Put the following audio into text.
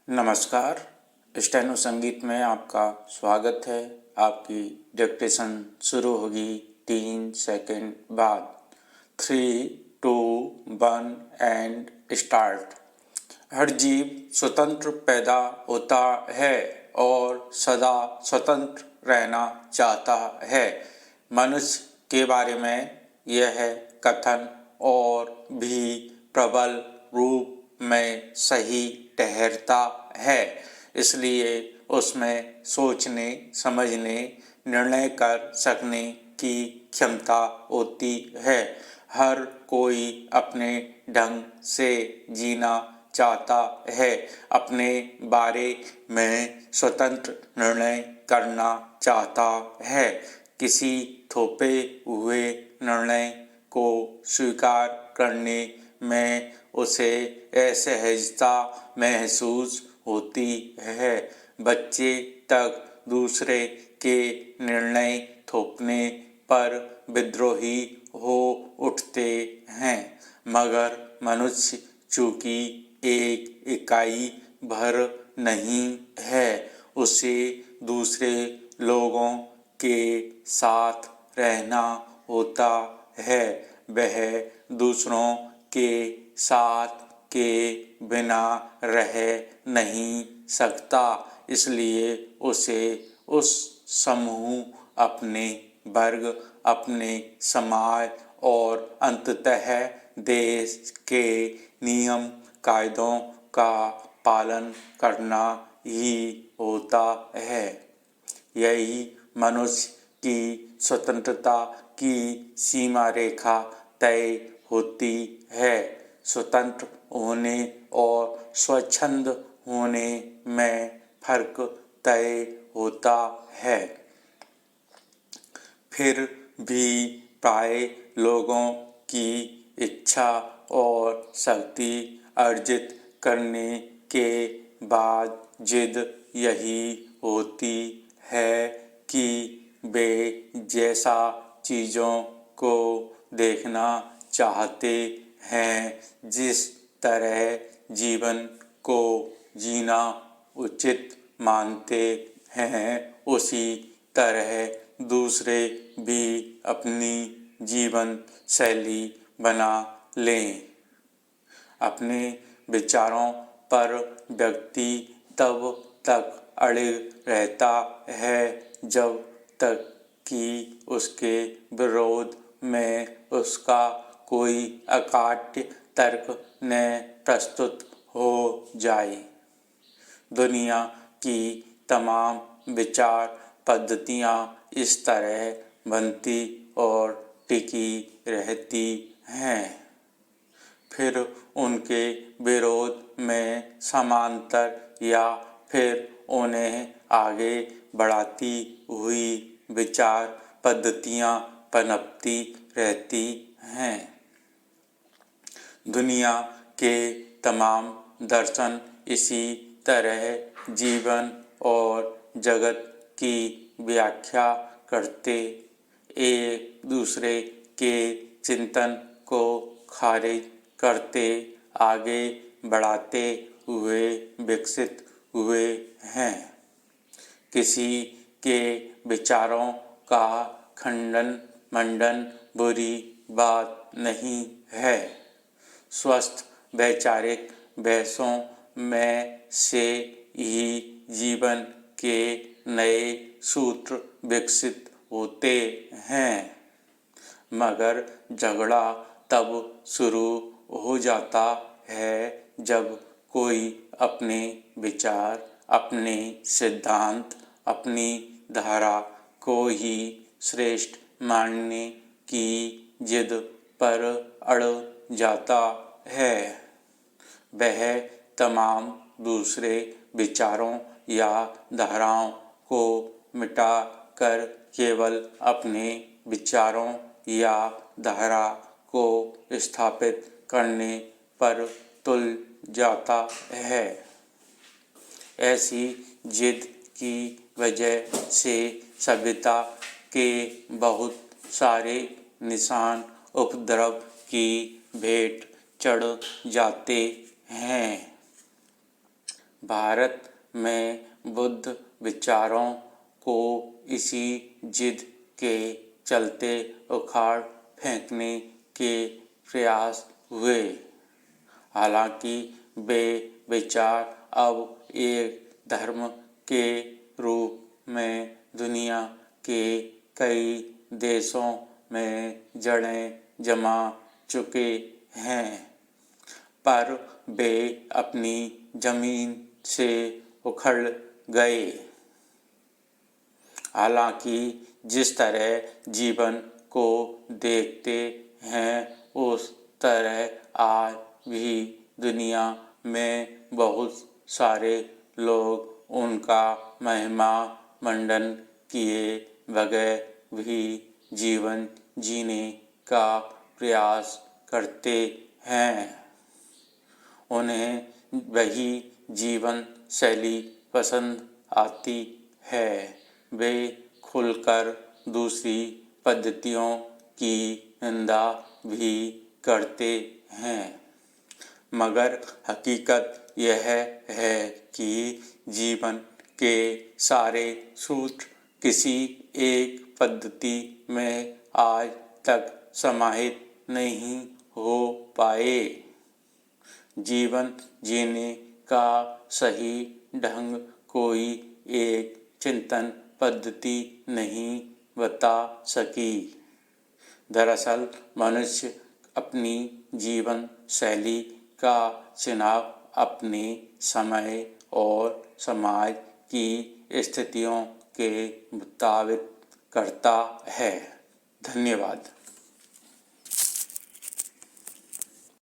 नमस्कार। स्टेनो संगीत में आपका स्वागत है। आपकी डिक्टेशन शुरू होगी 3 सेकंड बाद। 3, 2, 1 एंड स्टार्ट। हर जीव स्वतंत्र पैदा होता है और सदा स्वतंत्र रहना चाहता है। मनुष्य के बारे में यह कथन और भी प्रबल रूप में सही ठहरता है, इसलिए उसमें सोचने समझने निर्णय कर सकने की क्षमता होती है। हर कोई अपने ढंग से जीना चाहता है, अपने बारे में स्वतंत्र निर्णय करना चाहता है। किसी थोपे हुए निर्णय को स्वीकार करने में उसे असहजता महसूस होती है। बच्चे तक दूसरे के निर्णय थोपने पर विद्रोही हो उठते हैं, मगर मनुष्य चूंकि एक इकाई भर नहीं है, उसे दूसरे लोगों के साथ रहना होता है। वह दूसरों के साथ के बिना रह नहीं सकता, इसलिए उसे उस समूह, अपने वर्ग, अपने समाज और अंततः देश के नियम कायदों का पालन करना ही होता है। यही मनुष्य की स्वतंत्रता की सीमा रेखा तय होती है। स्वतंत्र होने और स्वच्छंद होने में फर्क तय होता है। फिर भी प्राय लोगों की इच्छा और शक्ति अर्जित करने के बाद जिद यही होती है कि वे जैसा चीज़ों को देखना चाहते हैं, जिस तरह जीवन को जीना उचित मानते हैं, उसी तरह दूसरे भी अपनी जीवन शैली बना लें। अपने विचारों पर व्यक्ति तब तक अड़े रहता है जब तक कि उसके विरोध में उसका कोई अकाट्य तर्क न प्रस्तुत हो जाए। दुनिया की तमाम विचार पद्धतियाँ इस तरह बनती और टिकी रहती हैं। फिर उनके विरोध में समांतर या फिर उन्हें आगे बढ़ाती हुई विचार पद्धतियाँ पनपती रहती हैं। दुनिया के तमाम दर्शन इसी तरह जीवन और जगत की व्याख्या करते, एक दूसरे के चिंतन को खारिज करते, आगे बढ़ाते हुए विकसित हुए हैं। किसी के विचारों का खंडन मंडन बुरी बात नहीं है। स्वस्थ वैचारिक बहसों में से ही जीवन के नए सूत्र विकसित होते हैं, मगर झगड़ा तब शुरू हो जाता है जब कोई अपने विचार, अपने सिद्धांत, अपनी धारा को ही श्रेष्ठ मानने की जिद पर अड़ जाता है। वह तमाम दूसरे विचारों या धाराओं को मिटा कर केवल अपने विचारों या धारा को स्थापित करने पर तुल जाता है। ऐसी जिद की वजह से सभ्यता के बहुत सारे निशान उपद्रव की भेंट चढ़ जाते हैं। भारत में बुद्ध विचारों को इसी जिद के चलते उखाड़ फेंकने के प्रयास हुए। हालांकि वे विचार अब एक धर्म के रूप में दुनिया के कई देशों में जड़ें जमा चुके हैं, पर वे अपनी जमीन से उखड़ गए। हालांकि जिस तरह जीवन को देखते हैं उस तरह आज भी दुनिया में बहुत सारे लोग उनका महिमा मंडन किए बगैर भी जीवन जीने का प्रयास करते हैं। उन्हें वही जीवन शैली पसंद आती है। वे खुलकर दूसरी पद्धतियों की निंदा भी करते हैं, मगर हकीकत यह है कि जीवन के सारे सूत्र किसी एक पद्धति में आज तक समाहित नहीं हो पाए। जीवन जीने का सही ढंग कोई एक चिंतन पद्धति नहीं बता सकी। दरअसल मनुष्य अपनी जीवन शैली का चुनाव अपने समय और समाज की स्थितियों के मुताबिक करता है। धन्यवाद।